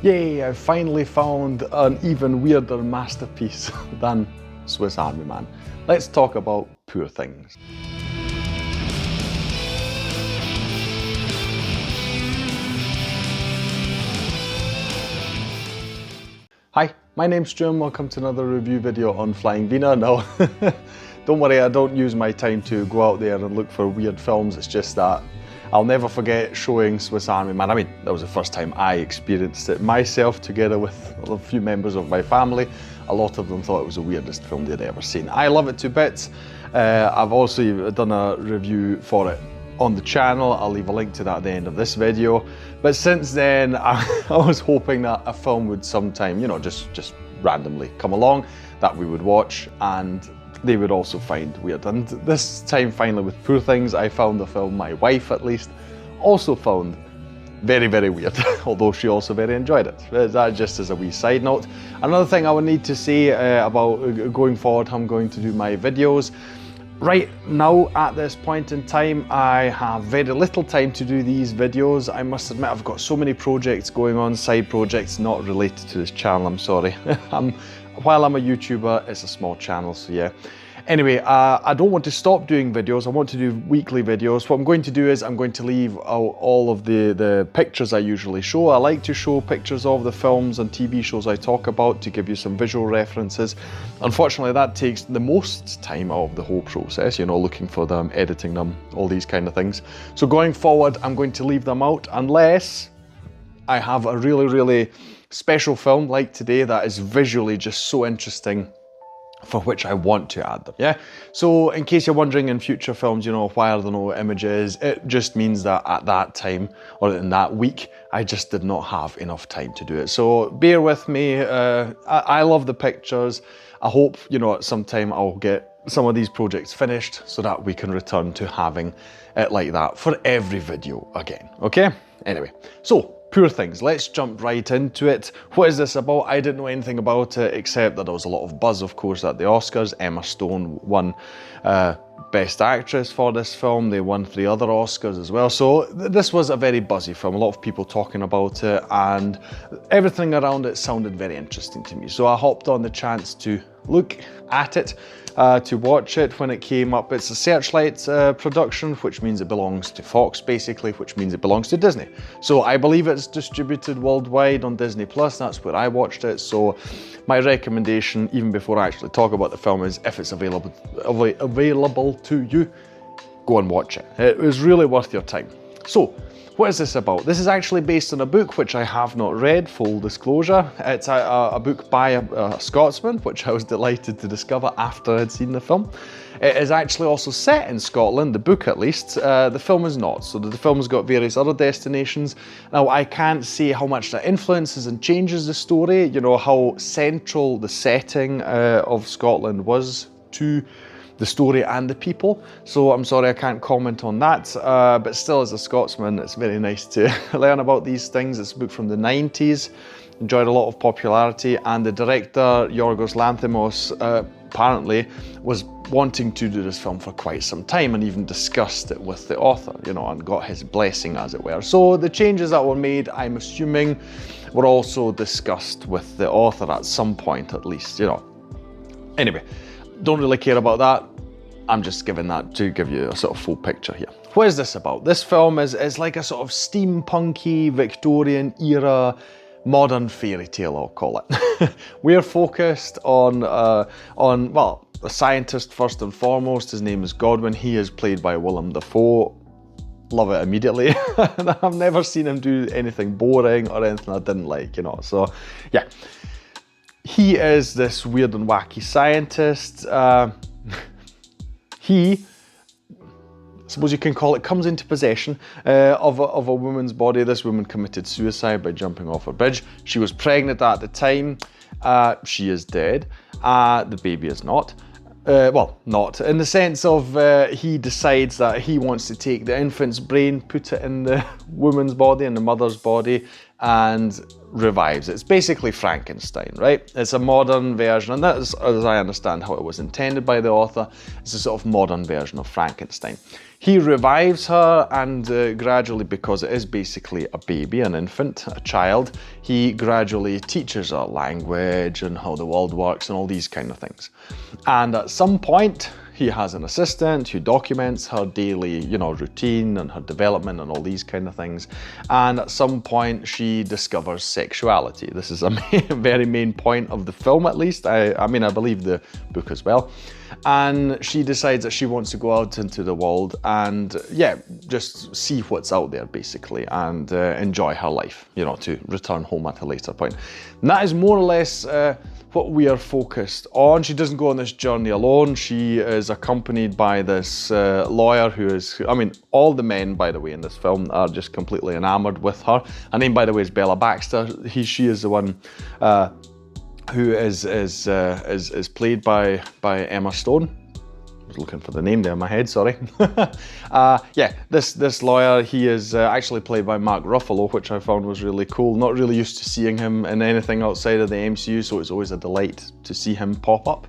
Yay, I finally found an even weirder masterpiece than Swiss Army Man. Let's talk about Poor Things. Hi, my name's Stu and welcome to another review video on Flying Wiener. No, don't worry, I don't use my time to go out there and look for weird films. It's just that I'll never forget showing Swiss Army Man. I mean, that was the first time I experienced it myself, together with a few members of my family. A lot of them thought it was the weirdest film they'd ever seen. I love it to bits. I've also done a review for it on the channel. I'll leave a link to that at the end of this video. But since then, I was hoping that a film would sometime, you know, just randomly come along that we would watch and they would also find weird. And this time, finally, with Poor Things, I found the film my wife, at least, also found very, very weird, although she also very enjoyed it. That just as a wee side note. Another thing I would need to say about going forward, how I'm going to do my videos. Right now, at this point in time, I have very little time to do these videos. I must admit, I've got so many projects going on, side projects not related to this channel, I'm sorry. While I'm a YouTuber, it's a small channel, so yeah. Anyway, I don't want to stop doing videos. I want to do weekly videos. What I'm going to do is I'm going to leave out all of the pictures I usually show. I like to show pictures of the films and TV shows I talk about to give you some visual references. Unfortunately, that takes the most time out of the whole process, you know, looking for them, editing them, all these kind of things. So going forward, I'm going to leave them out unless I have a really, really special film like today that is visually just so interesting, for which I want to add them, yeah? So in case you're wondering in future films, you know, why are there no images, it just means that at that time, or in that week, I just did not have enough time to do it. So bear with me, I love the pictures. I hope, you know, at some time I'll get some of these projects finished so that we can return to having it like that for every video again, okay? Anyway, so Poor Things, let's jump right into it. What is this about? I didn't know anything about it except that there was a lot of buzz, of course, at the Oscars. Emma Stone won Best Actress for this film. They won 3 other Oscars as well. So this was a very buzzy film, a lot of people talking about it, and everything around it sounded very interesting to me. So I hopped on the chance to look at it, to watch it when it came up. It's a Searchlight production, which means it belongs to Fox, basically, which means it belongs to Disney. So I believe it's distributed worldwide on Disney+. That's where I watched it. So my recommendation, even before I actually talk about the film, is if it's available to you, go and watch it. It was really worth your time. So, what is this about? This is actually based on a book which I have not read, full disclosure. It's a book by a Scotsman, which I was delighted to discover after I'd seen the film. It is actually also set in Scotland, the book at least. The film is not, so the film's got various other destinations. Now, I can't say how much that influences and changes the story, you know, how central the setting of Scotland was to the story and the people. So I'm sorry I can't comment on that, but still, as a Scotsman, it's very nice to learn about these things. It's a book from the 90s, enjoyed a lot of popularity, and the director, Yorgos Lanthimos, apparently was wanting to do this film for quite some time and even discussed it with the author, you know, and got his blessing, as it were. So the changes that were made, I'm assuming, were also discussed with the author at some point, at least, you know. Anyway, don't really care about that. I'm just giving that to give you a sort of full picture here. What is this about? This film is like a sort of steampunky, Victorian era, modern fairy tale, I'll call it. We're focused on, well, a scientist first and foremost. His name is Godwin. He is played by Willem Dafoe. Love it immediately. I've never seen him do anything boring or anything I didn't like, you know, so yeah. He is this weird and wacky scientist. He, I suppose you can call it, comes into possession of a woman's body. This woman committed suicide by jumping off a bridge. She was pregnant at the time. She is dead. The baby is not. Well, not in the sense of he decides that he wants to take the infant's brain, put it in the woman's body, in the mother's body, and revives. It's basically Frankenstein, right? It's a modern version, and that is, as I understand how it was intended by the author, it's a sort of modern version of Frankenstein. He revives her, and gradually, because it is basically a baby, an infant, a child, he gradually teaches her language and how the world works and all these kind of things. And at some point, he has an assistant who documents her daily, routine and her development and all these kind of things. And at some point, she discovers sexuality. This is a very main point of the film, at least. I mean, I believe the book as well. And she decides that she wants to go out into the world and, yeah, just see what's out there, basically, and enjoy her life, to return home at a later point. And that is more or less what we are focused on. She doesn't go on this journey alone. She is accompanied by this lawyer who is, all the men, by the way, in this film are just completely enamored with her. Her name, by the way, is Bella Baxter. She is the one who is played by Emma Stone. I was looking for the name there in my head, sorry. Yeah, this lawyer, he is actually played by Mark Ruffalo, which I found was really cool. Not really used to seeing him in anything outside of the MCU, so it's always a delight to see him pop up.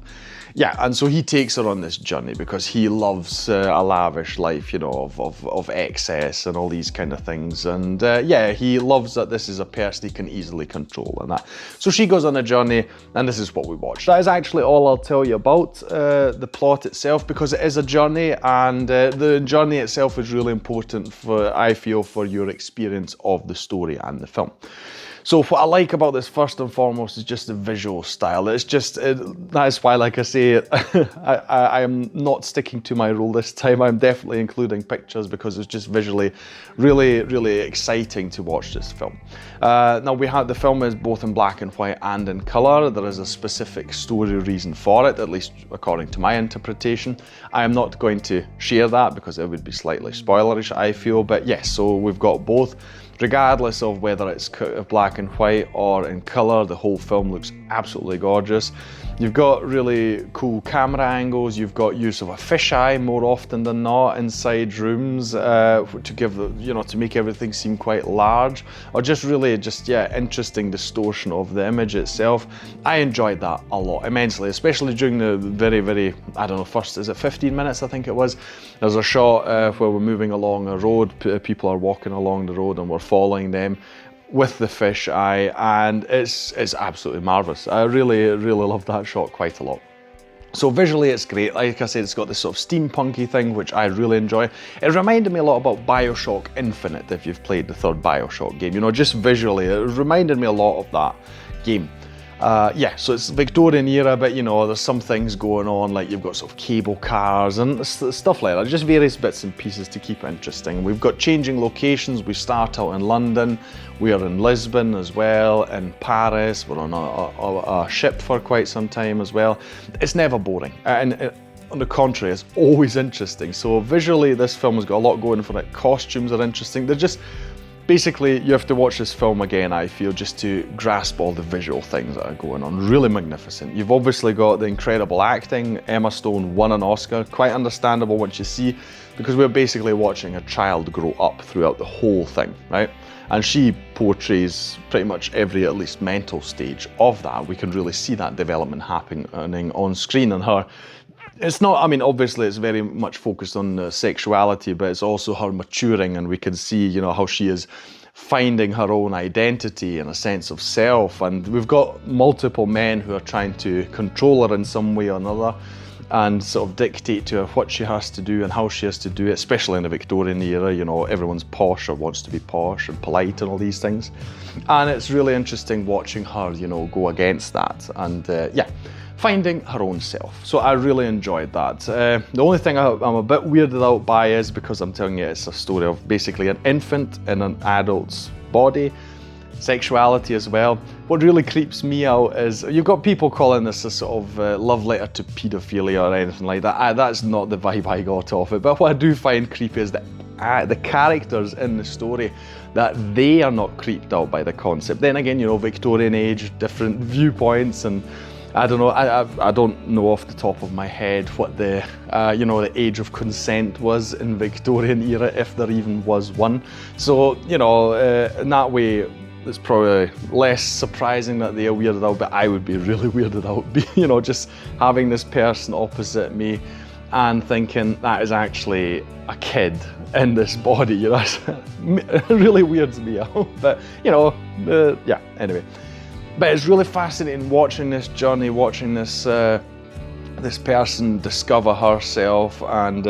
Yeah, and so he takes her on this journey because he loves a lavish life, of excess and all these kind of things. And yeah, he loves that this is a person he can easily control and that. So she goes on a journey, and this is what we watch. That is actually all I'll tell you about the plot itself, because it is a journey, and the journey itself is really important I feel, for your experience of the story and the film. So what I like about this first and foremost is just the visual style. It's just, that is why, like I say, I am not sticking to my rule this time. I'm definitely including pictures because it's just visually really, really exciting to watch this film. Now the film is both in black and white and in color. There is a specific story reason for it, at least according to my interpretation. I am not going to share that because it would be slightly spoilerish, I feel, but yes, so we've got both. Regardless of whether it's black and white or in colour, the whole film looks absolutely gorgeous. You've got really cool camera angles. You've got use of a fisheye more often than not inside rooms to give to make everything seem quite large, or just really interesting distortion of the image itself. I enjoyed that a lot, immensely, especially during the very, I don't know, first, is it 15 minutes I think it was? There's a shot where we're moving along a road, people are walking along the road and we're following them with the fisheye, and it's absolutely marvellous. I really love that shot quite a lot. So visually it's great. Like I said, it's got this sort of steampunky thing, which I really enjoy. It reminded me a lot about BioShock Infinite, if you've played the third BioShock game. Just visually, it reminded me a lot of that game. Yeah, so it's Victorian era, but there's some things going on, like you've got sort of cable cars and stuff like that, just various bits and pieces to keep it interesting. We've got changing locations. We start out in London, we are in Lisbon as well, in Paris, we're on a ship for quite some time as well. It's never boring, and on the contrary, it's always interesting. So visually, this film has got a lot going for it. Costumes are interesting. They're just, basically, you have to watch this film again, I feel, just to grasp all the visual things that are going on. Really magnificent. You've obviously got the incredible acting. Emma Stone won an Oscar. Quite understandable once you see, because we're basically watching a child grow up throughout the whole thing, right? And she portrays pretty much every, at least mental stage of that. We can really see that development happening on screen, and her, it's not, obviously it's very much focused on sexuality, but it's also her maturing, and we can see, how she is finding her own identity and a sense of self. And we've got multiple men who are trying to control her in some way or another and sort of dictate to her what she has to do and how she has to do it, especially in the Victorian era. Everyone's posh or wants to be posh and polite and all these things. And it's really interesting watching her, go against that and, yeah, finding her own self. So I really enjoyed that. The only thing I'm a bit weirded out by is because I'm telling you it's a story of basically an infant in an adult's body, sexuality as well. What really creeps me out is you've got people calling this a sort of love letter to paedophilia or anything like that. That's not the vibe I got off it. But what I do find creepy is that the characters in the story, that they are not creeped out by the concept. Then again, Victorian age, different viewpoints, and I don't know, I don't know off the top of my head what the, the age of consent was in Victorian era, if there even was one. So, in that way, it's probably less surprising that they are weirded out, but I would be really weirded out, you know, just having this person opposite me and thinking that is actually a kid in this body, you know, it really weirds me out. But, you know, yeah, anyway. But it's really fascinating watching this journey, watching this this person discover herself, and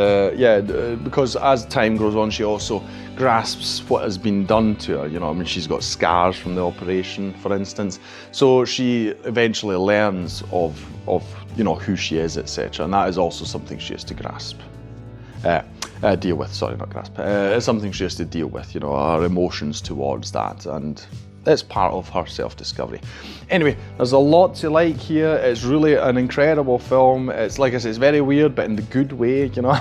because as time goes on, she also grasps what has been done to her. You know, I mean, she's got scars from the operation, for instance. So she eventually learns of you know, who she is, etc. And that is also something she has to grasp, deal with. Sorry, not grasp. It's something she has to deal with. You know, her emotions towards that, and it's part of her self-discovery. Anyway, there's a lot to like here. It's really an incredible film. It's, like I said, it's very weird, but in the good way, you know.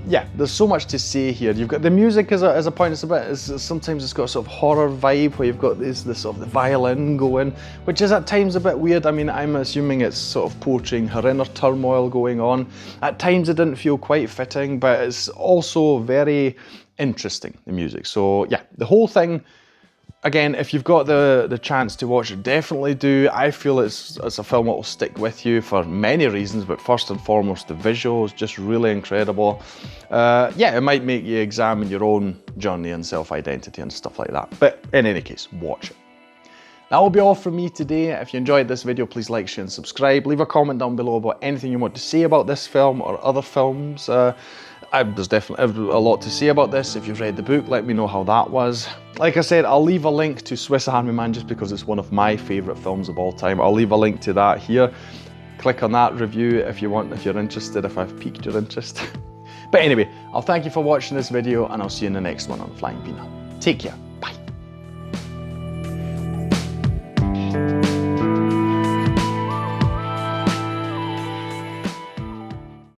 Yeah, there's so much to say here. You've got the music as a point. Sometimes it's got a sort of horror vibe where you've got this sort of the violin going, which is at times a bit weird. I mean, I'm assuming it's sort of portraying her inner turmoil going on. At times it didn't feel quite fitting, but it's also very interesting, the music. So yeah, the whole thing, again, if you've got the chance to watch it, definitely do. I feel it's a film that will stick with you for many reasons, but first and foremost, the visual is just really incredible. Yeah, it might make you examine your own journey and self-identity and stuff like that. But in any case, watch it. That will be all from me today. If you enjoyed this video, please like, share and subscribe. Leave a comment down below about anything you want to say about this film or other films. There's definitely a lot to say about this. If you've read the book, let me know how that was. Like I said, I'll leave a link to Swiss Army Man just because it's one of my favourite films of all time. I'll leave a link to that here. Click on that review if you want, if you're interested, if I've piqued your interest. But anyway, I'll thank you for watching this video, and I'll see you in the next one on Flying Wiener. Take care. Bye.